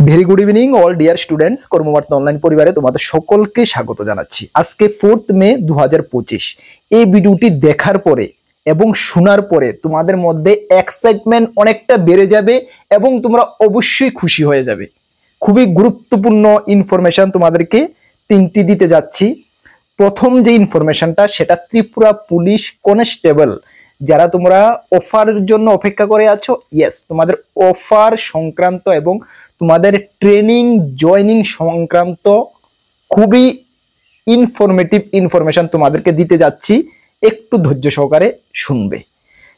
Very good evening all dear students, Karmabarta online পরিবারে তোমাদের সকলকে স্বাগত জানাচ্ছি। আজকে 4 মে 2025। এই ভিডিওটি দেখার পরে এবং শোনার পরে তোমাদের মধ্যে এক্সাইটমেন্ট অনেকটা বেড়ে যাবে এবং তোমরা অবশ্যই খুশি হয়ে যাবে। খুবই গুরুত্বপূর্ণ ইনফরমেশন তোমাদেরকে তিনটি দিতে যাচ্ছি। প্রথম যে ইনফরমেশনটা সেটা ত্রিপুরা পুলিশ কনস্টেবল, যারা তোমরা অফারের জন্য অপেক্ষা করে আছো, ইয়েস, তোমাদের অফার সংক্রান্ত এবং তোমাদের ট্রেনিং জয়নিং সংক্রান্ত খুবই ইনফরমেটিভ ইনফরমেশন তোমাদেরকে দিতে যাচ্ছি, একটু ধৈর্য সহকারে শুনবে।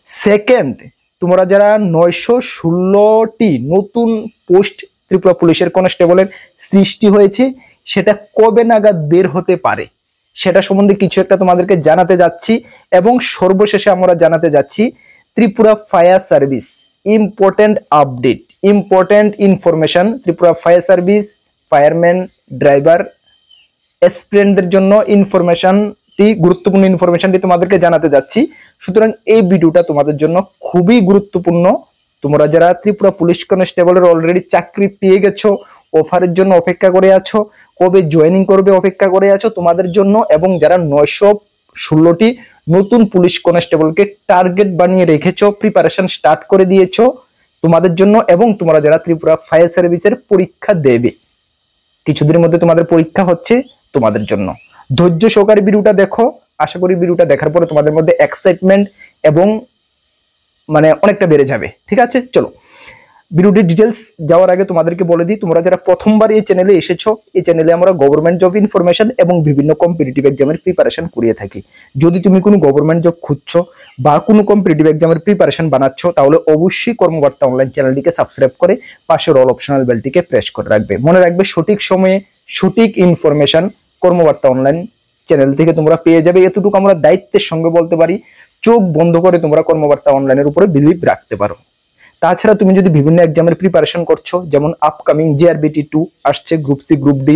সেকেন্ড, তোমরা যারা 916টি নতুন পোস্ট ত্রিপুরা পুলিশের কনস্টেবলের সৃষ্টি হয়েছে, সেটা কবে নাগাদ বের হতে পারে সেটা সম্বন্ধে কিছু একটা তোমাদেরকে জানাতে যাচ্ছি। এবং সর্বশেষে আমরা জানাতে যাচ্ছি Tripura fire service important update, important information. Tripura fire service fireman, driver, অ্যাসপিরেন্টদের জন্য ইনফরমেশনটি, গুরুত্বপূর্ণ ইনফরমেশনটি তোমাদেরকে জানাতে যাচ্ছি। সুতরাং এই ভিডিওটা তোমাদের জন্য খুবই গুরুত্বপূর্ণ। তোমরা যারা ত্রিপুরা পুলিশ কনস্টেবলের অলরেডি চাকরি পেয়ে গেছো, অফারের জন্য অপেক্ষা করে আছো, কবে জয়েনিং করবে অপেক্ষা করে আছো, তোমাদের জন্য, এবং যারা 916টি নতুন পুলিশ কনস্টেবলকে টার্গেট বানিয়ে রেখেছো, প্রিপারেশন স্টার্ট করে দিয়েছো তোমাদের জন্য, এবং তোমরা যারা ত্রিপুরা ফায়ার সার্ভিসের পরীক্ষা দেবে, কিছুদিনের মধ্যে তোমাদের পরীক্ষা হচ্ছে, তোমাদের জন্য ধৈর্য সহকারে ভিডিওটা দেখো। আশা করি ভিডিওটা দেখার পরে তোমাদের মধ্যে এক্সাইটমেন্ট এবং অনেকটা বেড়ে যাবে। ঠিক আছে, চলো ভিডিওটির ডিটেলস যাওয়ার আগে তোমাদেরকে বলে দিই, তোমরা যারা প্রথমবার এই চ্যানেলে এসেছো, এই চ্যানেলে আমরা গভর্নমেন্ট জব ইনফরমেশন এবং বিভিন্ন কম্পিটিটিভ এক্সামের প্রিপারেশন করিয়ে থাকি। যদি তুমি কোনো গভর্নমেন্ট জব খুঁজছো বা কোনো কম্পিটিটিভ এক্সামের প্রিপারেশন বানাচ্ছ, তাহলে অবশ্যই কর্মবার্তা অনলাইন চ্যানেলটিকে সাবস্ক্রাইব করে পাশের অল অপশনাল বেলটিকে প্রেস করে রাখবে। মনে রাখবে, সঠিক সময়ে সঠিক ইনফরমেশন কর্মবার্তা অনলাইন চ্যানেল থেকে তোমরা পেয়ে যাবে। এতটুকু আমরা দায়িত্বের সঙ্গে বলতে পারি। চোখ বন্ধ করে তোমরা কর্মবার্তা অনলাইনের উপরে বিলিভ রাখতে পারো। তাছাড়া তুমি যদি বিভিন্ন এক্সামের প্রিপারেশন করছো, যেমন আপকামিং জিআরবিটি 2 আসছে, group C, group D,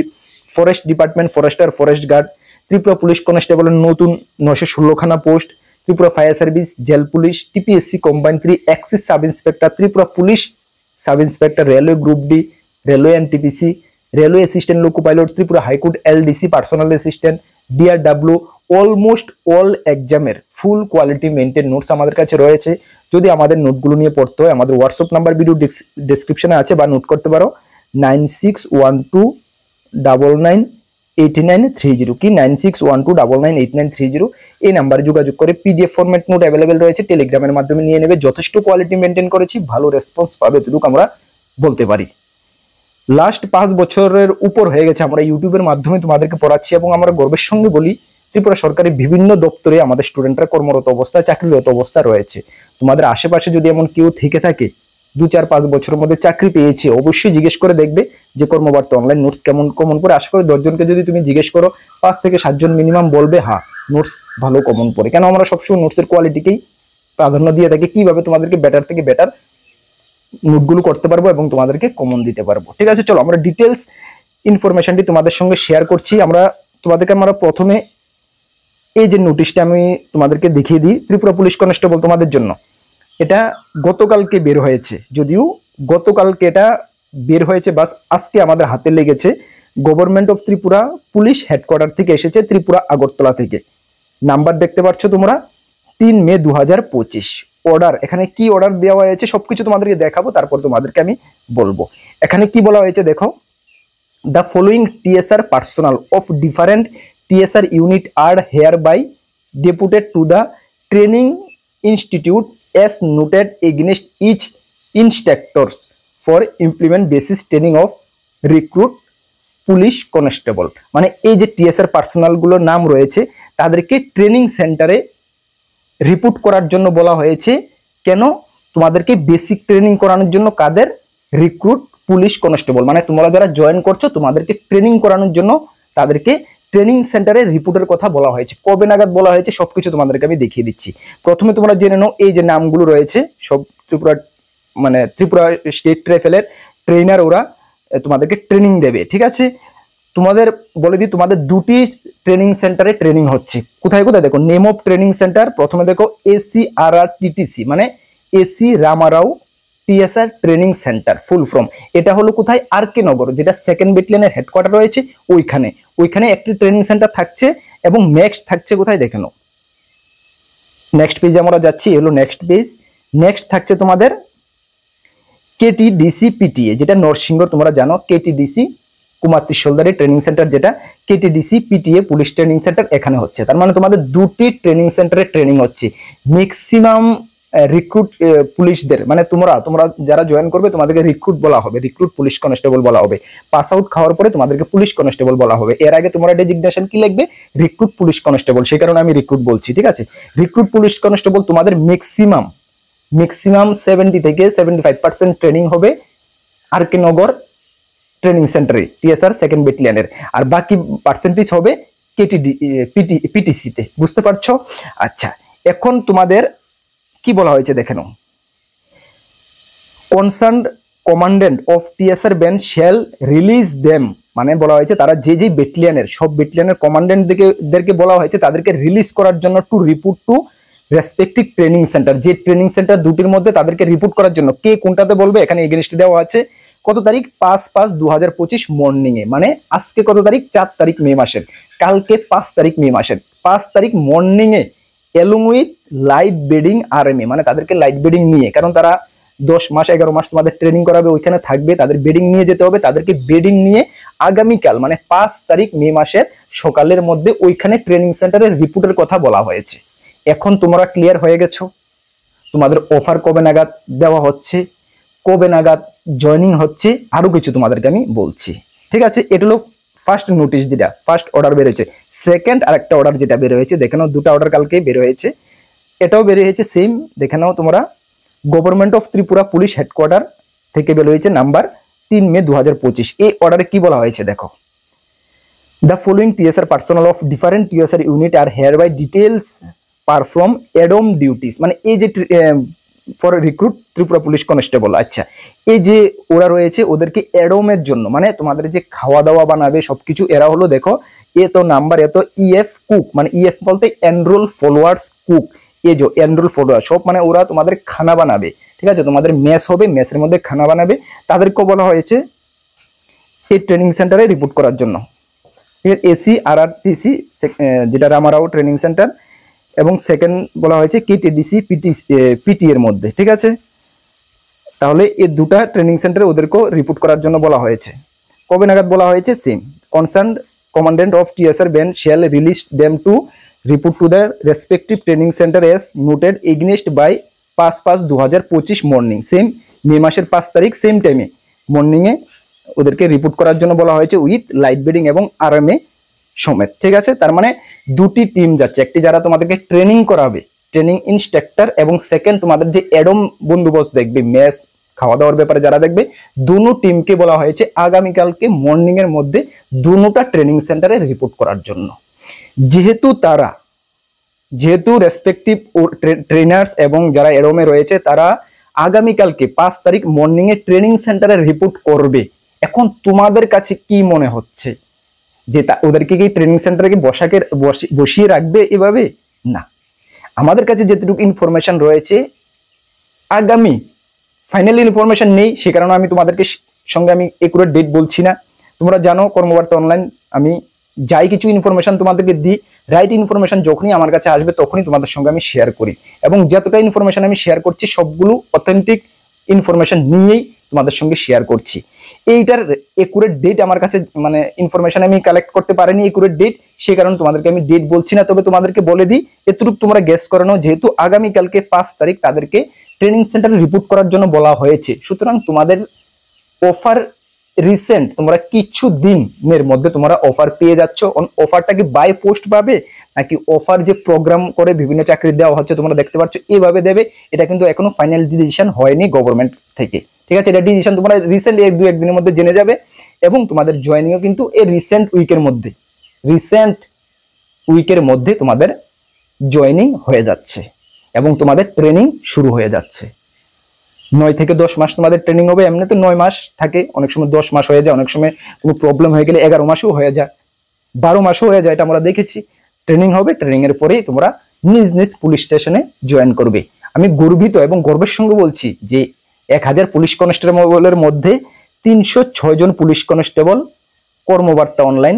forest department, forester, forest guard, Tripura police কনস্টেবলের নতুন 916খানা post, Tripura fire service, jail police, TPSC combine 3, excise sub inspector, Tripura police sub inspector, railway group D, railway NTPC, railway assistant loco pilot, Tripura high court LDC personal assistant, DRW, almost all এক্সামের full quality maintain notes আমাদের কাছে রয়েছে। যদি আমাদের নোটগুলো নিয়ে পড়তে হয়, আমাদের হোয়াটসঅ্যাপ নাম্বার ভিডিও ডেসক্রিপশনে আছে, বা নোট করতে পারো 9612998930, কি 9612998930, এই নাম্বারে যোগাযোগ করে পিডিএফ ফরম্যাট নোট অ্যাভেলেবেল রয়েছে, টেলিগ্রামের মাধ্যমে নিয়ে নেবে। যথেষ্ট কোয়ালিটি মেনটেন করেছি, ভালো রেসপন্স পাবে, এতটুকু আমরা বলতে পারি। লাস্ট 5 বছরের উপর হয়ে গেছে আমরা ইউটিউবের মাধ্যমে তোমাদেরকে পড়াচ্ছি, এবং আমরা গর্বের সঙ্গে বলি ত্রিপুরা সরকারের বিভিন্ন দপ্তরে আমাদের স্টুডেন্টরা কর্মরত অবস্থায়, চাকরিরত অবস্থা রয়েছে। তোমাদের আশেপাশে যদি এমন কেউ থেকে থাকে 2-4-5 বছরের মধ্যে চাকরি পেয়েছে, অবশ্যই জিজ্ঞেস করে দেখবে যে কর্মবার্তা অনলাইন নোটস কেমন কমন পড়ে। আশা করি 10 জনকে যদি তুমি জিজ্ঞেস করো, 5 থেকে 7 জন মিনিমাম বলবে হ্যাঁ নোটস ভালো কমন পড়ে। কেন আমরা সবসময় নোটসের কোয়ালিটিকেই প্রাধান্য দিয়ে থাকি, কিভাবে তোমাদেরকে বেটার থেকে বেটার নোটগুলো করতে পারবো এবং তোমাদেরকে কমন দিতে পারবো। ঠিক আছে, চলো আমরা ডিটেলস ইনফরমেশনটি তোমাদের সঙ্গে শেয়ার করছি। আমরা প্রথমে এই যে নোটিশটা আমি তোমাদেরকে দেখিয়ে দিই, ত্রিপুরা পুলিশ কনস্টেবল তোমাদের জন্য, এটা গতকালকে বের হয়েছে। যদিও গতকালকে এটা বের হয়েছে, বাস আজকে আমাদের হাতে লেগেছে। Government of Tripura police headquarter থেকে এসেছে, ত্রিপুরা আগরতলা থেকে। নাম্বার দেখতে পাচ্ছ তোমরা, 3 মে 2025। অর্ডার, এখানে কি অর্ডার দেওয়া হয়েছে সবকিছু তোমাদেরকে দেখাবো, তারপর তোমাদেরকে আমি বলবো। এখানে কি বলা হয়েছে দেখো, the following TSR personal of different TSR unit are hereby deputed to the training institute as noted against each instructors for implement basis training of recruit police constable। মানে এই যে টিএসআর পার্সোনাল গুলোর নাম রয়েছে, তাদেরকে ট্রেনিং সেন্টারে report করার জন্য বলা হয়েছে। কেন? তোমাদেরকে বেসিক ট্রেনিং করানোর জন্য। কাদের? রিক্রুট পুলিশ কনস্টেবল, মানে তোমরা যারা জয়েন করছো তোমাদেরকে ট্রেনিং করানোর জন্য তাদেরকে ট্রেনিং সেন্টারে রিপোর্টের কথা বলা হয়েছে। কবে নাগাদ বলা হয়েছে সবকিছু তোমাদেরকে আমি দেখিয়ে দিচ্ছি। প্রথমে তোমরা জেনে নাও, এই যে নামগুলো রয়েছে সব ত্রিপুরা স্টেট রাইফেলের ট্রেনার, ওরা তোমাদেরকে ট্রেনিং দেবে। ঠিক আছে, তোমাদের বলে দিই, তোমাদের 2টি ট্রেনিং সেন্টারে ট্রেনিং হচ্ছে। কোথায় কোথায় দেখো, নেম অফ ট্রেনিং সেন্টার প্রথমে দেখো ACRRTTC, মানে AC Ramarao TSR training centre full form. এটা হলো কোথায়? আরকে নগর, যেটা 2nd ব্যাটালিয়নের হেডকোয়ার্টার রয়েছে ওইখানে একটি ট্রেনিং সেন্টার থাকছে। এবং নেক্সট থাকছে কোথায় দেখে নাও, নেক্সট পেজে আমরা যাচ্ছি, হলো নেক্সট পেজ। নেক্সট থাকছে তোমাদের কেটিডিসি পিটিএ, যেটা নরসিংহ, তোমরা জানো কেটিডিসি কুমার ত্রিশূলদারি ট্রেনিং সেন্টার, যেটা কেটিডিসি পিটিএ পুলিশ ট্রেনিং সেন্টার এখানে হচ্ছে। তার মানে তোমাদের দুটি ট্রেনিং সেন্টারে ট্রেনিং হচ্ছে। ম্যাক্সিমাম রিক্রুট পুলিশদের, মানে তোমরা যারা জয়েন করবে তোমাদেরকে রিক্রুট বলা হবে, রিক্রুট পুলিশ কনস্টেবল বলা হবে। পাস আউট খাওয়ার পরে তোমাদেরকে পুলিশ কনস্টেবল বলা হবে। এর আগে তোমরা ডেজিগনেশন কি লিখবে? Recruit police constable. সেই কারণে আমি রিক্রুট বলছি, ঠিক আছে? রিক্রুট পুলিশ কনস্টেবল তোমাদের ম্যাক্সিমাম 70 থেকে 75% ট্রেনিং হবে আরকে নগর ট্রেনিং সেন্টারে টিএসআর 2nd ব্যাটালিয়নের, আর বাকি পার্সেন্টেজ হবে পিটিসিতে। বুঝতে পারছো? আচ্ছা, এখন তোমাদের কি বলা হয়েছে দেখে নাও। Concerned commandant of TSR band shall release them, মানে বলা হয়েছে তারা যে ব্যাটালিয়নের, সব ব্যাটালিয়নের কমান্ডেন্টদেরকে বলা হয়েছে তাদেরকে রিলিজ করার জন্য to report to respective training centre. যে ট্রেনিং সেন্টার দুটির মধ্যে তাদেরকে রিপোর্ট করার জন্য, কে কোনটাতে বলবে এখানে এগেইনস্ট দেওয়া আছে। কত তারিখ? 5/5/2025 মর্নিং এ, মানে আজকে কত তারিখ? 4 তারিখ মে মাসের, কালকে 5 তারিখ মে মাসের 5 তারিখ morning A along with light bedding আরএমএ, মানে তাদেরকে লাইট বেডিং নিয়ে, কারণ তারা 10 মাস 11 মাস তোমাদের ট্রেনিং করাবে, ওইখানে থাকবে, তাদের বেডিং নিয়ে যেতে হবে। তাদেরকে বেডিং নিয়ে আগামীকাল মানে 5 তারিখ মে মাসের সকালের মধ্যে ওইখানে ট্রেনিং সেন্টারের রিপোর্টের কথা বলা হয়েছে। এখন তোমরা ক্লিয়ার হয়ে গেছো? তোমাদের অফার কবে নাগাদ দেওয়া হচ্ছে, কবে নাগাদ জয়নিং হচ্ছে, আরো কিছু তোমাদেরকে আমি বলছি, ঠিক আছে? এটা হলো ফার্স্ট নোটিশ, যেটা ফার্স্ট অর্ডার বের হয়েছে। সেকেন্ড আর একটা অর্ডার যেটা বের হয়েছে দেখে নাও, দুটো অর্ডার কালকে বের হয়েছে, এটাও বের হয়েছে সেম, দেখে নাও তোমরা। Government of Tripura police headquarter থেকে বের হয়েছে নাম্বার 3 মে 2025। এই অর্ডারে কি বলা হয়েছে দেখো। The following TSR personnel of different TSR unit are hereby details perform ADOM duties, মানে এই যে for recruit Tripura police constable. আচ্ছা, এই যে ওরা রয়েছে ওদেরকে এডোমের জন্য, মানে তোমাদের যে খাওয়া দাওয়া বানাবে সবকিছু, এরা হলো দেখো এত নাম্বার, এত ইএফ কুক, মানে ইএফ বলতে এনরোল ফলোয়ার্স কুক, এই যে এনরোল ফলোয়ার সব, মানে ওরা তোমাদের খানা বানাবে, ঠিক আছে? তোমাদের মেস হবে, মেসের মধ্যে খানা বানাবে, তাদেরকে বলা হয়েছে এই ট্রেনিং সেন্টারে রিপোর্ট করার জন্য। এসি আরআরটিসি যেটা রামারাও ট্রেনিং সেন্টার, এবং সেকেন্ড বলা হয়েছে কেটিডিসি পিটি এর মধ্যে, ঠিক আছে? তাহলে এই দুটা ট্রেনিং সেন্টারে ওদেরকে রিপোর্ট করার জন্য বলা হয়েছে। কবে নাগাদ বলা হয়েছে? Same, concern commandant of TSR band shall release them to report to the respective training centre as noted against by 5/5/2025 morning. Same May মাসের 5 তারিখ সেম টাইমে মর্নিং এ ওদেরকে রিপোর্ট করার জন্য বলা হয়েছে উইথ লাইট বেডিং এবং আরএমএ সমেত, ঠিক আছে? তার মানে দুটি টিম যাচ্ছে, একটি যারা তোমাদেরকে ট্রেনিং করাবে ট্রেনিং ইনস্ট্রাক্টর, এবং সেকেন্ড তোমাদের যে এডম বন্দোবস্ত দেখবে, মেস খাওয়া দাওয়ার ব্যাপারে যারা দেখবে, দুটো টিমকে বলা হয়েছে আগামীকালকে মর্নিং এর মধ্যে দুটোটা ট্রেনিং সেন্টারে রিপোর্ট করার জন্য। যেহেতু রেসপেক্টিভ ট্রেনার্স এবং যারা এডমে রয়েছে তারা আগামীকালকে 5 তারিখ মর্নিং এ ট্রেনিং সেন্টারে রিপোর্ট করবে। এখন তোমাদের কাছে কি মনে হচ্ছে যে ওদেরকে কি ট্রেনিং সেন্টারে কি বসিয়ে রাখবে এভাবে? না, আমাদের কাছে যেটুকু ইনফরমেশন রয়েছে, আগামী ফাইনাল ইনফরমেশন নেই, সে কারণে আমি তোমাদেরকে সঙ্গে আমি একুরেট ডেট বলছি না। তোমরা জানো কর্মবার্তা অনলাইন আমি যাই কিছু ইনফরমেশন তোমাদেরকে দিই, রাইট ইনফরমেশন যখনই আমার কাছে আসবে তখনই তোমাদের সঙ্গে আমি শেয়ার করি, এবং যতটা ইনফরমেশন আমি শেয়ার করছি সবগুলো অথেন্টিক ইনফরমেশন নিয়েই তোমাদের সঙ্গে শেয়ার করছি। এইটার একুরেট ডেট আমার কাছে, মানে ইনফরমেশন আমি কালেক্ট করতে পারিনি একুরেট ডেট, সেই কারণে তোমাদেরকে আমি ডেট বলছি না। তবে তোমাদেরকে বলে দিই, এতটুকু তোমরা গেস করে নাও, যেহেতু আগামীকালকে 5 তারিখ তাদেরকে ট্রেনিং সেন্টারে রিপোর্ট করার জন্য বলা হয়েছে, সুতরাং তোমাদের অফার রিসেন্ট, তোমরা কিছু দিনের মধ্যে তোমরা অফার পেয়ে যাচ্ছ। অফারটা কি বাই পোস্ট পাবে নাকি অফার যে প্রোগ্রাম করে বিভিন্ন চাকরি দেওয়া হচ্ছে তোমরা দেখতে পাচ্ছ এইভাবে দেবে, এটা কিন্তু এখনো ফাইনাল ডিসিশন হয়নি গভর্নমেন্ট থেকে, ঠিক আছে? এটা ডিসিশন তোমরা রিসেন্ট 1-2 দিনের মধ্যে জেনে যাবে, এবং তোমাদের জয়েনিংও কিন্তু এই রিসেন্ট উইকের মধ্যে তোমাদের জয়েনিং হয়ে যাচ্ছে এবং তোমাদের ট্রেনিং শুরু হয়ে যাচ্ছে। 9 থেকে 10 মাস তোমাদের ট্রেনিং হবে, এমনিতে 9 মাস থাকে, অনেক সময় 10 মাস হয়ে যায়, অনেক সময় কোনো প্রবলেম হয়ে গেলে 11 মাসও হয়ে যায়, 12 মাসও হয়ে যায়, এটা আমরা দেখেছি। ট্রেনিং হবে, ট্রেনিং এর পরেই তোমরা নিজ নিজ পুলিশ স্টেশনে জয়েন করবে। আমি গর্বিত এবং গর্বের সঙ্গে বলছি যে 1000 পুলিশ কনস্টেবলের মধ্যে 306 জন পুলিশ কনস্টেবল কর্মবার্তা অনলাইন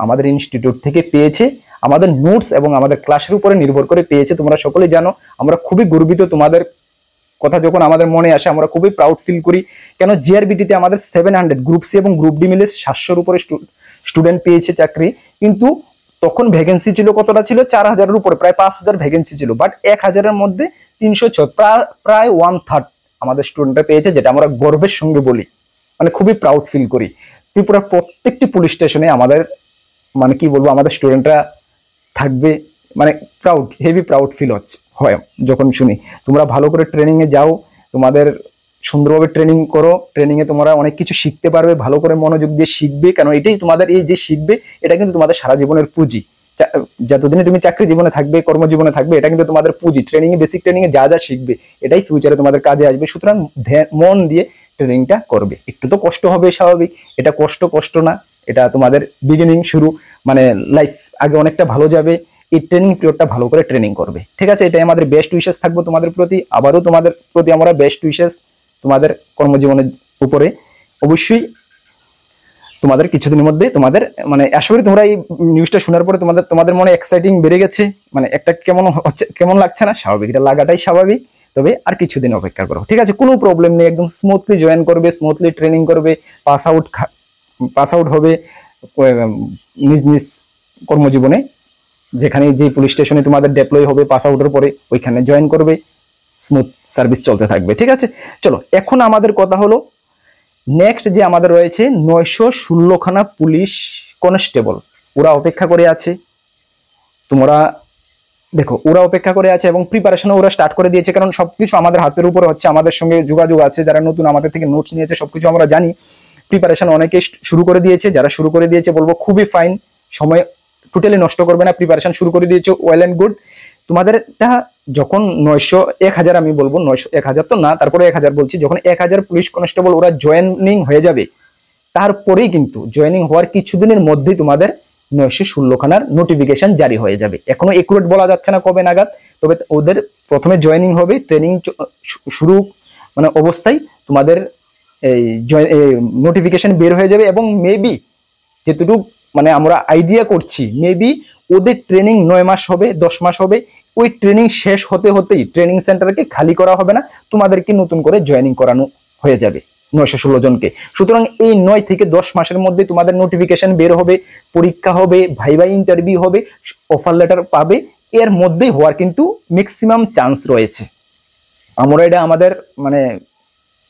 আমাদের ইনস্টিটিউট থেকে পেয়েছে, আমাদের নোটস এবং আমাদের ক্লাসের উপরে নির্ভর করে পেয়েছে। তোমরা সকলেই জানো আমরা খুবই গর্বিত, তোমাদের কথা যখন আমাদের মনে আসে আমরা খুবই প্রাউড ফিল করি। কেন জিআরবিটিতে আমাদের 700 গ্রুপ সি এবং গ্রুপ ডি মিলে 700-এর উপরে স্টুডেন্ট পেয়েছে চাকরি, কিন্তু তখন ভ্যাকেন্সি ছিল কতটা, ছিল 4000-এর উপরে, প্রায় 5000 ভ্যাকেন্সি ছিল, বাট 1000-এর মধ্যে 306, প্রায় 1/3 আমাদের স্টুডেন্টরা পেয়েছে, যেটা আমরা গর্বের সঙ্গে বলি, মানে খুবই প্রাউড ফিল করি। ত্রিপুরার প্রত্যেকটি পুলিশ স্টেশনে আমাদের মানে কি বলবো আমাদের স্টুডেন্টরা থাকবে, মানে প্রাউড, হেভি প্রাউড ফিল হয় যখন শুনি। তোমরা ভালো করে ট্রেনিং এ যাও, তোমাদের সুন্দরভাবে ট্রেনিং করো, ট্রেনিং এ তোমরা অনেক কিছু শিখতে পারবে, ভালো করে মনোযোগ দিয়ে শিখবে, কেন এটাই তোমাদের, এই যে শিখবে এটা কিন্তু তোমাদের সারা জীবনের পুঁজি। যতদিনে তুমি চাকরি জীবনে থাকবে, কর্মজীবনে থাকবে, এটা কিন্তু তোমাদের পুঁজি। ট্রেনিং এ, বেসিক ট্রেনিং এ যা যা শিখবে এটাই ফিউচারে তোমাদের কাজে আসবে। সুতরাং মন দিয়ে ট্রেনিংটা করবে। একটু তো কষ্ট হবে, স্বাভাবিক, এটা কষ্ট না, এটা তোমাদের বিগিনিং, শুরু, মানে লাইফ আগে অনেকটা ভালো যাবে। এই ট্রেনিং পিরিয়ডটা ভালো করে ট্রেনিং করবে, ঠিক আছে? এটাই আমাদের বেস্ট উইশেস থাকবো তোমাদের প্রতি। আবারও তোমাদের প্রতি আমরা বেস্ট উইশেস তোমাদের কর্মজীবনের উপরে। অবশ্যই তোমাদের কিছুদিনের মধ্যে তোমাদের মানে আশা করি তোমরা এই নিউজটা শোনার পরে তোমাদের মনে এক্সাইটিং বেড়ে গেছে, মানে একটা কেমন হচ্ছে, কেমন লাগছে না? স্বাভাবিক, এটা লাগাটাই স্বাভাবিক। তবে আর কিছুদিন অপেক্ষা করো, ঠিক আছে? কোনো প্রবলেম নেই, একদম স্মুথলি জয়েন করবে, স্মুথলি ট্রেনিং করবে, পাস আউট হবে নিজ নিজ কর্মজীবনে, যেখানে যে পুলিশ স্টেশনে তোমাদের ডেপ্লয় হবে পাস আউটের পরে ওইখানে জয়েন করবে, স্মুথ সার্ভিস চলতে থাকবে, ঠিক আছে? চলো, এখন আমাদের কথা হলো নেক্সট যে আমাদের রয়েছে 916খানা পুলিশ কনস্টেবল, ওরা অপেক্ষা করে আছে। তোমরা দেখো, ওরা অপেক্ষা করে আছে এবং প্রিপারেশনও ওরা স্টার্ট করে দিয়েছে, কারণ সবকিছু আমাদের হাতের উপরে হচ্ছে, আমাদের সঙ্গে যোগাযোগ আছে, যারা নতুন আমাদের থেকে নোটস নিয়েছে, সবকিছু আমরা জানি। প্রিপারেশন অনেকে শুরু করে দিয়েছে, যারা শুরু করে দিয়েছে বলবো খুবই ফাইন, সময় টোটালি নষ্ট করবে না, প্রিপারেশন শুরু করে দিয়েছে, ওয়েল এন্ড গুড। তোমাদেরটা যখন 900-1000, আমি বলবো 900-1000 তো না, তারপরে 1000 বলছি, যখন 1000 পুলিশ কনস্টেবল ওরা জয়েনিং হয়ে যাবে, তারপরেই কিন্তু জয়েনিং হওয়ার কিছুদিনের মধ্যেই তোমাদের 916খানার নোটিফিকেশন জারি হয়ে যাবে। এখনো একুরেট বলা যাচ্ছে না কবে নাগাদ, তবে ওদের প্রথমে জয়েনিং হবে, ট্রেনিং শুরু মানে অবস্থায় তোমাদের এই নোটিফিকেশন বের হয়ে যাবে, এবং মেবি যেটুকু মানে আমরা আইডিয়া করছি, মেবি ওদের ট্রেনিং 9 মাস হবে, 10 মাস হবে, ওই ট্রেনিং শেষ হতে হতেই ট্রেনিং সেন্টারকে খালি করা হবে না, তোমাদেরকে নতুন করে জয়েনিং করানো হয়ে যাবে 916 জনকে। সুতরাং এই 9 থেকে 10 মাসের মধ্যে তোমাদের নোটিফিকেশন বের হবে, পরীক্ষা হবে, ভাইভা ইন্টারভিউ হবে, অফার লেটার পাবে, এর মধ্যেই হওয়ার কিন্তু ম্যাক্সিমাম চান্স রয়েছে। আমরা এটা আমাদের মানে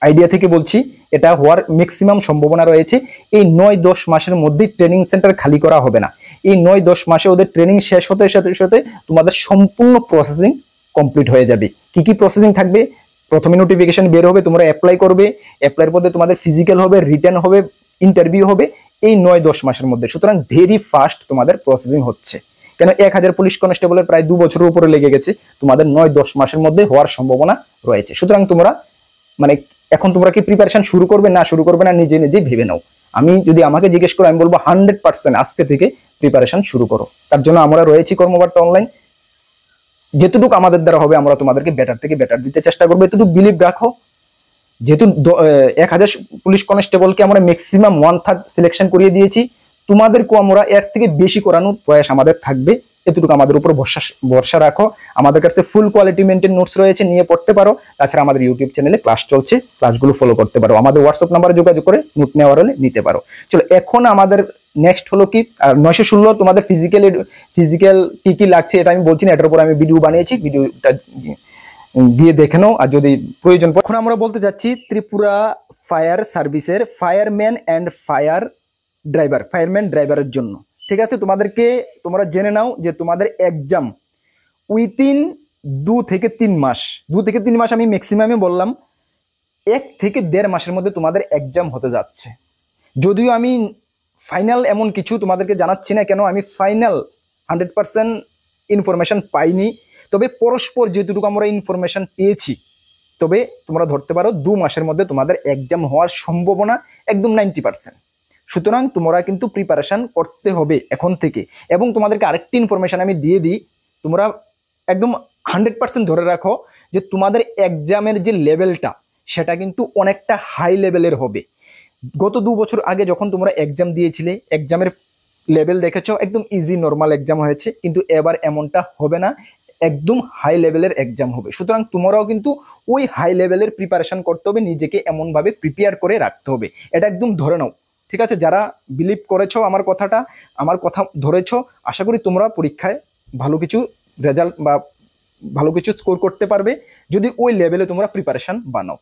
আইডিয়া থেকে বলছি, এটা হওয়ার ম্যাক্সিমাম সম্ভাবনা রয়েছে। এই 9-10 মাসের মধ্যে ট্রেনিং সেন্টার খালি করা হবে না। এই 9-10 মাসে ওদের ট্রেনিং শেষ হতে সাথে সাথে তোমাদের সম্পূর্ণ প্রসেসিং কমপ্লিট হয়ে যাবে। কি কি প্রসেসিং থাকবে? প্রথমে নোটিফিকেশন বের হবে, তোমরা অ্যাপ্লাই করবে, অ্যাপ্লাইয়ের পরে তোমাদের ফিজিক্যাল হবে, রিটেন হবে, ইন্টারভিউ হবে এই 9-10 মাসের মধ্যে। সুতরাং ভেরি ফাস্ট তোমাদের প্রসেসিং হচ্ছে, কেন 1000 পুলিশ কনস্টেবলের প্রায় 2 বছরের উপরে লেগে গেছে, তোমাদের 9-10 মাসের মধ্যে হওয়ার সম্ভাবনা রয়েছে। সুতরাং তোমরা মানে এখন তোমরা কি প্রিপারেশন শুরু করবে না শুরু করবে না নিজে নিজেই ভেবে নাও। আমি যদি আমাকে জিজ্ঞেস করো, আমি বলবো 100% আজকে থেকে প্রিপারেশন শুরু করো। তার জন্য আমরা রয়েছি কর্মবার্তা অনলাইন, যেটুকু আমাদের দ্বারা হবে আমরা তোমাদেরকে বেটার থেকে বেটার দিতে চেষ্টা করবো, এতটুকু বিলিভ রাখো। যেহেতু 1000 পুলিশ কনস্টেবলকে আমরা ম্যাক্সিমাম 1/3 সিলেকশন করিয়ে দিয়েছি, তোমাদেরকেও আমরা এর থেকে বেশি করানোর প্রয়াস আমাদের থাকবে, এতটুকু আমাদের উপর ভরসা রাখো। আমাদের কাছে ফুল কোয়ালিটি মেনটেন নোটস রয়েছে, নিয়ে পড়তে পারো। তাছাড়া আমাদের ইউটিউব চ্যানেলে ক্লাস চলছে, ক্লাসগুলো ফলো করতে পারো, আমাদের হোয়াটসঅ্যাপ নাম্বারে যোগাযোগ করে নোট নেওয়ার হলে নিতে পারো। চলো, এখন আমাদের নেক্সট হলো কি 916 তোমাদের ফিজিক্যাল কি কি লাগছে এটা আমি বলছি না, এটার উপর আমি ভিডিও বানিয়েছি, ভিডিওটা গিয়ে দেখে নাও আর যদি প্রয়োজন পড়ে। এখন আমরা বলতে যাচ্ছি ত্রিপুরা ফায়ার সার্ভিসের ফায়ারম্যান অ্যান্ড ফায়ারম্যান ড্রাইভারের জন্য, ঠিক আছে? তোমরা জেনে নাও যে তোমাদের এক্সাম উইথিন 2 থেকে 3 মাস, আমি ম্যাক্সিমামে বললাম 1 থেকে 1.5 মাসের মধ্যে তোমাদের এক্সাম হতে যাচ্ছে। যদিও আমি ফাইনাল এমন কিছু তোমাদেরকে জানাচ্ছি না, কেন আমি ফাইনাল 100% ইনফরমেশন পাইনি, তবে পরস্পর যেটুকু আমরা ইনফরমেশন পেয়েছি, তবে তোমরা ধরতে পারো 2 মাসের মধ্যে তোমাদের এক্সাম হওয়ার সম্ভাবনা একদম 90%। সুতরাং তোমরা কিন্তু প্রিপারেশন করতে হবে এখন থেকে। এবং তোমাদেরকে আরেকটি ইনফরমেশন আমি দিয়ে দিই, তোমরা একদম 100% ধরে রাখো যে তোমাদের এক্সামের যে লেভেলটা, সেটা কিন্তু অনেকটা হাই লেভেলের হবে। গত 2 বছর আগে যখন তোমরা এক্সাম দিয়েছিলে, এক্সামের লেভেল দেখেছো একদম ইজি নর্মাল এক্সাম হয়েছে, কিন্তু এবার এমনটা হবে না, একদম হাই লেভেলের এক্সাম হবে। সুতরাং তোমরাও কিন্তু ওই হাই লেভেলের প্রিপারেশন করতে হবে, নিজেকে এমনভাবে প্রিপেয়ার করে রাখতে হবে। এটা একদম ধরে নাও, ঠিক আছে? যারা বিলিভ করেছো আমার কথা ধরেছো, আশা করি তোমরা পরীক্ষায় ভালো কিছু রেজাল্ট বা ভালো কিছু স্কোর করতে পারবে যদি ওই লেভেলে তোমরা প্রিপারেশন বানাও।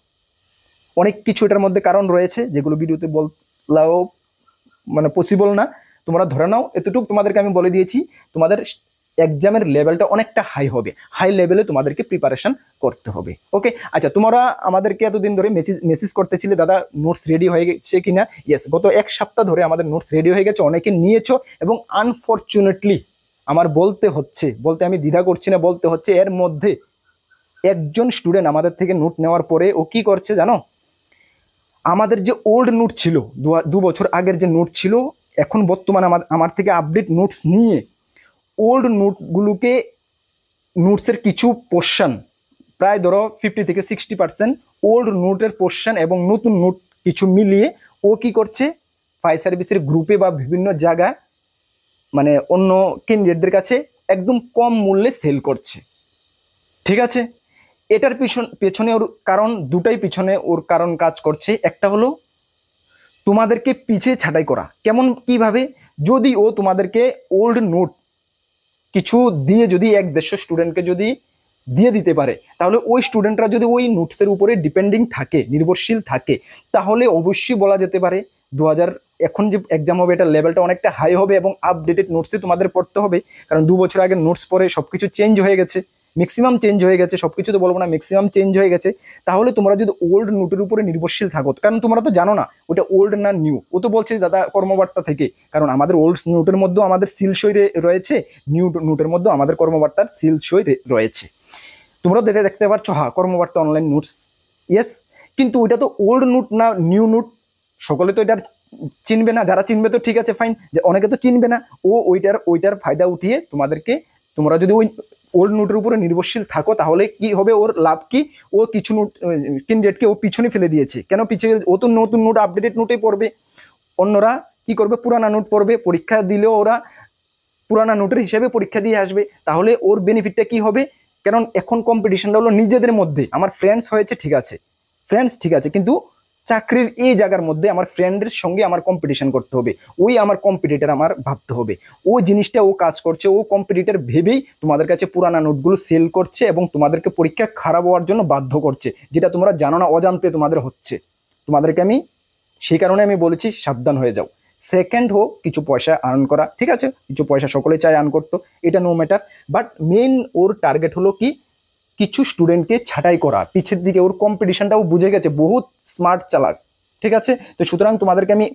অনেক কিছু এটার মধ্যে কারণ রয়েছে যেগুলো ভিডিওতে বলাও মানে পসিবল না। তোমরা ধরে নাও এতটুকু তোমাদেরকে আমি বলে দিয়েছি, তোমাদের এক্সামের লেভেলটা অনেকটা হাই হবে, হাই লেভেলে তোমাদেরকে প্রিপারেশন করতে হবে। ওকে, আচ্ছা, তোমরা আমাদেরকে এতদিন ধরে মেসেজ করতেছিলে দাদা নোটস রেডি হয়ে গেছে কিনা। ইয়েস, গত 1 সপ্তাহ ধরে আমাদের নোটস রেডি হয়ে গেছে, অনেকে নিয়েছো, এবং আনফরচুনেটলি আমার বলতে আমি দ্বিধা করছি না, বলতে হচ্ছে, এর মধ্যে একজন স্টুডেন্ট আমাদের থেকে নোট নেওয়ার পরে ও কি করছে জানো, আমাদের যে ওল্ড নোট ছিল 2 বছর আগের যে নোট ছিল, এখন বর্তমানে আমার থেকে আপডেট নোটস নিয়ে ওল্ড নোটগুলোকে, নোটসের কিছু পোর্শন, প্রায় ধরো 50 থেকে 60% ওল্ড নোটের পোর্শন এবং নতুন নোট কিছু মিলিয়ে ও কি করছে, ফায়ার সার্ভিসের গ্রুপে বা বিভিন্ন জায়গায় মানে অন্য ক্যান্ডিডেটদের কাছে একদম কম মূল্যে সেল করছে। ঠিক আছে, এটার পেছনে ওর কারণ দুটাই, পিছনে ওর কারণ কাজ করছে। একটা হলো তোমাদেরকে পিছিয়ে ছাঁটাই করা। কেমন, কিভাবে? যদি ও তোমাদেরকে ওল্ড নোট কিছু দিয়ে যদি 1-150 স্টুডেন্টকে যদি দিয়ে দিতে পারে, তাহলে ওই স্টুডেন্টরা যদি ওই নোটসের উপরে ডিপেন্ডিং থাকে, নির্ভরশীল থাকে, তাহলে অবশ্যই বলা যেতে পারে 2000 এখন যে এক্সাম হবে এটা লেভেলটা অনেকটা হাই হবে এবং আপডেটেড নোটসে তোমাদের পড়তে হবে। কারণ 2 বছর আগে নোটস পরে সবকিছু চেঞ্জ হয়ে গেছে, ম্যাক্সিমাম চেঞ্জ হয়ে গেছে, সবকিছু তো বলবো না, ম্যাক্সিমাম চেঞ্জ হয়ে গেছে। তাহলে তোমরা যদি ওল্ড নোটের উপরে নির্ভরশীল থাকো, কারণ তোমরা তো জানো না ওটা ওল্ড না নিউ, ও তো বলছে দাদা কর্মবার্তা থেকে, কারণ আমাদের ওল্ড নোটের মধ্যেও আমাদের সিল সই রয়েছে, নিউ নোটের মধ্যেও আমাদের কর্মবার্তার সিল সই রয়েছে। তোমরা দেখতে পাচ্ছ, হ্যাঁ, কর্মবার্তা অনলাইন নোটস, ইয়েস, কিন্তু ওইটা তো ওল্ড নোট না নিউ নোট, সকলে তো এটা চিনবে না। যারা চিনবে তো ঠিক আছে, ফাইন, যে অনেকে তো চিনবে না। ও ওইটার ফায়দা উঠিয়ে তোমাদেরকে, তোমরা যদি ওই ওল্ড নোটের উপরে নির্ভরশীল থাকো, তাহলে কি হবে, ওর লাভ কি, ও কিছু নোট ক্যান্ডিডেটকে ও পিছনে ফেলে দিয়েছে। কেন পিছিয়ে? ও তো নতুন নোট, আপডেটেড নোটে পড়বে, অন্যরা কি করবে, পুরানা নোট পড়বে, পরীক্ষা দিলেও ওরা পুরানা নোটের হিসেবে পরীক্ষা দিয়ে আসবে। তাহলে ওর বেনিফিটটা কি হবে? কারণ এখন কম্পিটিশনটা হলো নিজেদের মধ্যে। আমার ফ্রেন্ডস হয়েছে, ঠিক আছে, ফ্রেন্ডস ঠিক আছে, কিন্তু চাকরির এই জায়গার মধ্যে আমার ফ্রেন্ডের সঙ্গে আমার কম্পিটিশন করতে হবে, ওই আমার কম্পিটিটর আমার ভাবতে হবে। ও জিনিসটা ও কাজ করছে, ও কম্পিটিটর ভেবেই তোমাদের কাছে পুরানা নোটগুলো সেল করছে এবং তোমাদেরকে পরীক্ষা খারাপ হওয়ার জন্য বাধ্য করছে, যেটা তোমরা জানো না, অজান্তে তোমাদের হচ্ছে। তোমাদেরকে আমি সেই কারণে আমি বলেছি সাবধান হয়ে যাও। সেকেন্ড হোক কিছু পয়সা আর্ন করা, ঠিক আছে, কিছু পয়সা সকলে চায় আর্ন করতো, এটা নো ম্যাটার, বাট মেইন ওর টার্গেট হলো কি, কিছু স্টুডেন্টকে ছাঁটাই করা পিছের দিকে। ওর কম্পিটিশনটাও বুঝে গেছে, বহুত স্মার্ট চালাক, ঠিক আছে। তো সুতরাং তোমাদেরকে আমি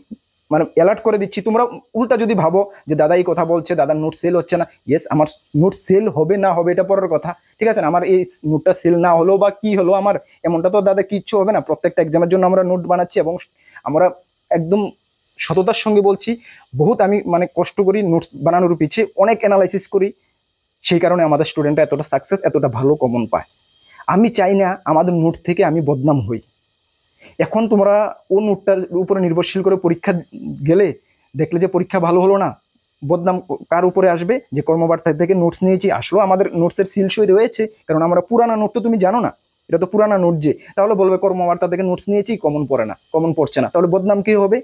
মানে অ্যালার্ট করে দিচ্ছি। তোমরা উল্টা যদি ভাবো যে দাদা এই কথা বলছে, দাদার নোট সেল হচ্ছে না, ইয়েস, আমার নোট সেল হবে না হবে এটা পরের কথা, ঠিক আছে। আমার এই নোটটা সেল না হলো বা কি হলো, আমার এমনটা তো দাদা কিচ্ছু হবে না। প্রত্যেকটা এক্সামের জন্য আমরা নোট বানাচ্ছি এবং আমরা একদম সততার সঙ্গে বলছি, বহুত আমি মানে কষ্ট করি নোটস বানানোর পিছিয়ে, অনেক অ্যানালাইসিস করি, সেই কারণে আমাদের স্টুডেন্টরা এতটা সাকসেস, এতটা ভালো কমন পায়। আমি চাই না আমাদের নোট থেকে আমি বদনাম হই। এখন তোমরা ও নোটটার উপরে নির্ভরশীল করে পরীক্ষা গেলে দেখলে যে পরীক্ষা ভালো হলো না, বদনাম কার উপরে আসবে? যে কর্মবার্তা থেকে নোটস নিয়েছি, আসলেও আমাদের নোটসের সিল সই রয়েছে, কারণ আমরা পুরানা নোট তো তুমি জানো না, এটা তো পুরানা নোট, যে তাহলে বলবে কর্মবার্তা থেকে নোটস নিয়েছি, কমন পড়ছে না, তাহলে বদনাম কি হবে?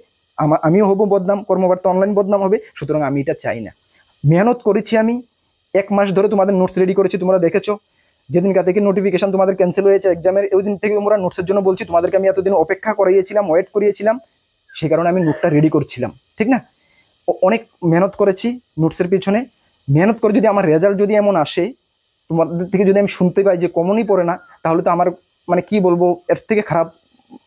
আমিও হবো বদনাম, কর্মবার্তা অনলাইন বদনাম হবে। সুতরাং আমি এটা চাই না। মেহনত করেছি আমি, 1 মাস ধরে তোমাদের নোটস রেডি করেছি, তোমরা দেখেছো। যেদিন থেকে নোটিফিকেশন তোমাদের ক্যান্সেল হয়েছে এক্সামের, ওই দিন থেকে আমরা নোটসের জন্য বলছি, তোমাদেরকে আমি এতদিন অপেক্ষা করিয়েছিলাম, ওয়েট করিয়েছিলাম, সেই কারণে আমি নোটটা রেডি করছিলাম, ঠিক না? অনেক মেহনত করেছি নোটসের পিছনে। মেহনত করে যদি আমার রেজাল্ট যদি এমন আসে, তোমাদের থেকে যদি আমি শুনতে পাই যে কমনই পড়ে না, তাহলে তো আমার মানে কি বলবো, এর থেকে খারাপ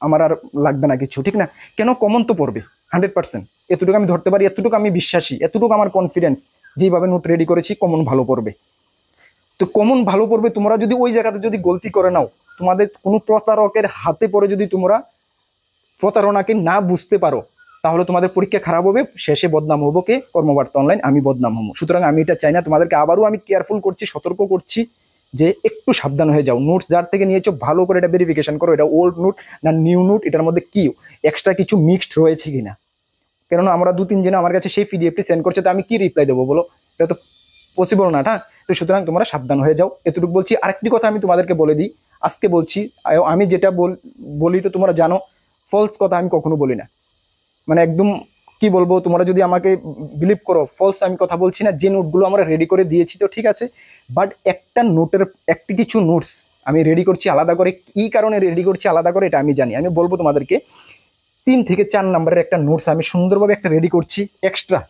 আমার আর লাগবে না কিছু, ঠিক না? কেন, কমন তো পড়বে 100%, এতটুকু আমি ধরতে পারি, এতটুকু আমি বিশ্বাসী, এতটুকু আমার কনফিডেন্স, যেভাবে নোট রেডি করেছি কমন ভালো পড়বে। তো কমন ভালো পড়বে। তোমরা যদি ওই জায়গাতে যদি গলতি করে নাও, তোমাদের কোনো প্রতারকের হাতে পড়ে যদি তোমরা প্রতারণাকে না বুঝতে পারো, তাহলে তোমাদের পরীক্ষা খারাপ হবে, শেষে বদনাম হবো কে? কর্মবার্তা অনলাইন, আমি বদনাম হবো। সুতরাং আমি এটা চাই না। তোমাদেরকে আবারও আমি কেয়ারফুল করছি, সতর্ক করছি, যে একটু সাবধান হয়ে যাও। নোটস যার থেকে নিয়েছো ভালো করে এটা ভেরিফিকেশন করো, এটা ওল্ড নোট না নিউ নোট, এটার মধ্যে কি এক্সট্রা কিছু মিক্সড রয়েছে কিনা। কেননা আমরা 2-3 জনে আমার কাছে সেই পিডিএফটি সেন্ড করছে, তো আমি কি রিপ্লাই দেবো বলো, এটা তো পসিবল না। হ্যাঁ, তো সুতরাং তোমরা সাবধান হয়ে যাও, এতটুকু বলছি। আরেকটি কথা আমি তোমাদেরকে বলে দিই, আজকে বলছি, আমি যেটা বলি তো তোমরা জানো, ফলস কথা আমি কখনো বলি না। মানে একদম কি বলবো, তোমরা যদি আমাকে বিলিভ করো, ফলস আমি কথা বলছি না। যে নোটগুলো আমরা রেডি করে দিয়েছি তো ঠিক আছে, বাট একটা নোটের একটি কিছু নোটস আমি রেডি করছি আলাদা করে। কি কারণে রেডি করছি আলাদা করে এটা আমি জানি, আমি বলবো তোমাদেরকে। 3 থেকে 4 নম্বরের একটা নোটস আমি সুন্দরভাবে একটা রেডি করছি এক্সট্রা,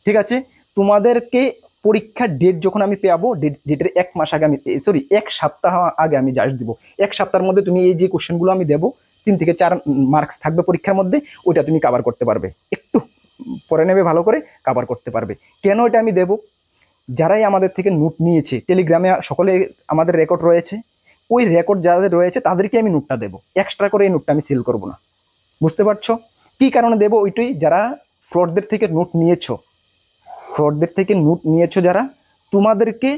ঠিক আছে। তোমাদেরকে পরীক্ষার ডেট যখন আমি পেয়াবো, ডেটের 1 মাস আগে আমি, সরি 1 সপ্তাহ আগে আমি জাস্ট দিব। 1 সপ্তাহের মধ্যে তুমি এই যে কোশ্চেনগুলো আমি দেবো, 3 থেকে 4 মার্কস থাকবে পরীক্ষার মধ্যে, ওইটা তুমি কভার করতে পারবে। একটু পরে নেবে, ভালো করে কভার করতে পারবে। কেন এটা আমি দেবো, যারাই আমাদের থেকে নোট নিয়েছে, টেলিগ্রামে সকলে আমাদের রেকর্ড রয়েছে, ওই রেকর্ড যাদের রয়েছে তাদেরকে আমি নোটটা দেবো। এক্সট্রা করে এই নোটটা আমি সেল করবো না। বুঝতে পারছো কি কারণে দেবো? ওইটাই, যারা ফ্রডদের থেকে নোট নিয়েছো, যারা, তোমাদেরকে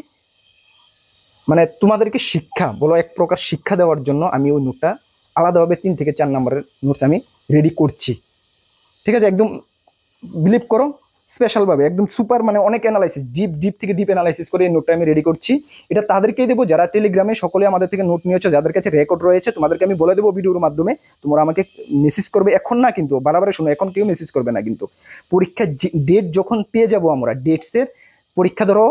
মানে তোমাদেরকে শিক্ষা বলো, এক প্রকার শিক্ষা দেওয়ার জন্য আমি ওই নোটটা আলাদাভাবে 3 থেকে 4 নম্বরের নোটস আমি রেডি করছি, ঠিক আছে। একদম বিলিভ করো, স্পেশালভাবে একদম সুপার, মানে অনেক অ্যানালাইসিস, ডিপ থেকে ডিপ অ্যানালাইসিস করে এই নোটটা আমি রেডি করছি। এটা তাদেরকেই দেবো যারা টেলিগ্রামে সকলে আমাদের থেকে নোট নিয়েছো, যাদের কাছে রেকর্ড রয়েছে। তোমাদেরকে আমি বলে দেবো ভিডিওর মাধ্যমে, তোমরা আমাকে মেসেজ করবে, এখন না কিন্তু, বারবার শোনো, এখন কেউ মেসেজ করবে না কিন্তু। পরীক্ষার ডেট যখন পেয়ে যাবো আমরা, ডেটসের পরীক্ষা, ধরো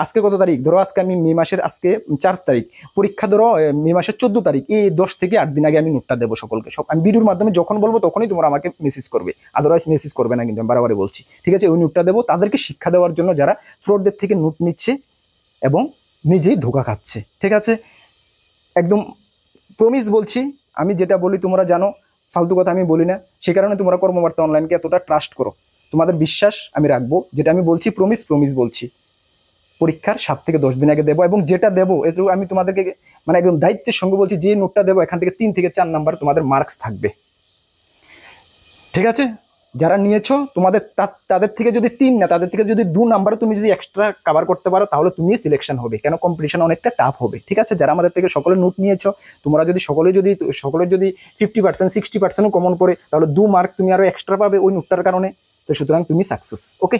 আজকে কত তারিখ, ধরো আজকে আমি মে মাসের আজকে 4 তারিখ, পরীক্ষা ধরো মে মাসের 14 তারিখ, এই 10 থেকে 8 দিন আগে আমি নোটটা দেবো সকলকে। সব আমি ভিডিওর মাধ্যমে যখন বলবো তখনই তোমরা আমাকে মেসেজ করবে, আদারওয়াইজ মেসেজ করবে না কিন্তু, আমি বারবার বলছি, ঠিক আছে। ওই নোটটা দেবো তাদেরকে শিক্ষা দেওয়ার জন্য, যারা ফ্রডদের থেকে নোট নিচ্ছে এবং নিজেই ধোঁকা খাচ্ছে, ঠিক আছে। একদম প্রমিস বলছি, আমি যেটা বলি তোমরা জানো, ফালতু কথা আমি বলি না। সে কারণে তোমরা কর্মবার্তা অনলাইনকে এতটা ট্রাস্ট করো, তোমাদের বিশ্বাস আমি রাখবো। যেটা আমি বলছি প্রমিস বলছি, পরীক্ষার 7 থেকে 10 দিন আগে দেবো। এবং যেটা দেবো এটু আমি তোমাদেরকে মানে একদম দায়িত্বের সঙ্গে বলছি, যে নোটটা দেবো এখান থেকে 3 থেকে 4 নাম্বার তোমাদের মার্কস থাকবে, ঠিক আছে। যারা নিয়েছো তোমাদের তাদের থেকে যদি 3 না, তাদের থেকে যদি 2 নাম্বার তুমি যদি এক্সট্রা কভার করতে পারো, তাহলে তুমি সিলেকশন হবে, কেন কম্পিটিশন অনেকটা টাফ হবে, ঠিক আছে। যারা আমাদের থেকে সকলে নোট নিয়েছো, তোমরা যদি সকলের যদি 50% 60% কমন পড়ে, তাহলে 2 মার্ক তুমি আরো এক্সট্রা পাবে ওই নোটটার কারণে। তো সুতরাং তুমি সাকসেস, ওকে,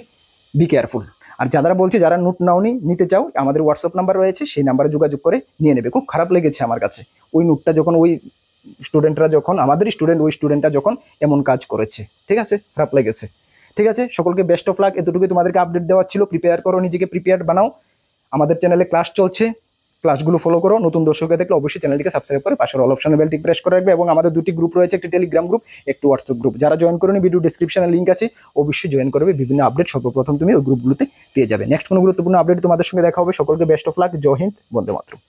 বি কেয়ারফুল। আর যারা বলছে যারা নোট নাওনি, নিতে চাও, আমাদের হোয়াটসঅ্যাপ নাম্বার রয়েছে, সেই নাম্বারে যোগাযোগ করে নিয়ে নেবে। খুব খারাপ লেগেছে আমার কাছে ওই নোটটা, যখন ওই স্টুডেন্টরা যখন আমাদের ওই স্টুডেন্টটা যখন এমন কাজ করেছে, ঠিক আছে, খারাপ লেগেছে, ঠিক আছে। সকলকে বেস্ট অফ লাক, এতটুকু তোমাদেরকে আপডেট দেওয়ার ছিল। প্রিপেয়ার করো, নিজেকে প্রিপেয়ার বানাও। আমাদের চ্যানেলে ক্লাস চলছে, ক্লাসগুলো ফলো করো। নতুন দর্শকরা দেখলে অবশ্যই চ্যানেলটিকে সাবস্ক্রাইব করে পাশের অল অপশনে বেলটি প্রেস করে রাখবে। এবং আমাদের 2টি গ্রুপ রয়েছে, একটি টেলিগ্রাম গ্রুপ, একটি হোয়াটসঅ্যাপ গ্রুপ। যারা জয়েন করেনি, ভিডিও ডেসক্রিপশনে লিঙ্ক আছে, অবশ্যই জয়েন করবে। বিভিন্ন আপডেট সর্বপ্রথম তুমি ওই গ্রুপগুলোতে পেয়ে যাবে। নেক্সট কোনো গুরুত্বপূর্ণ আপডেট তোমাদের সঙ্গে দেখা হবে। সকলকে বেস্ট অফ লাক, জয় হিন্দ, বন্দে মাতরম।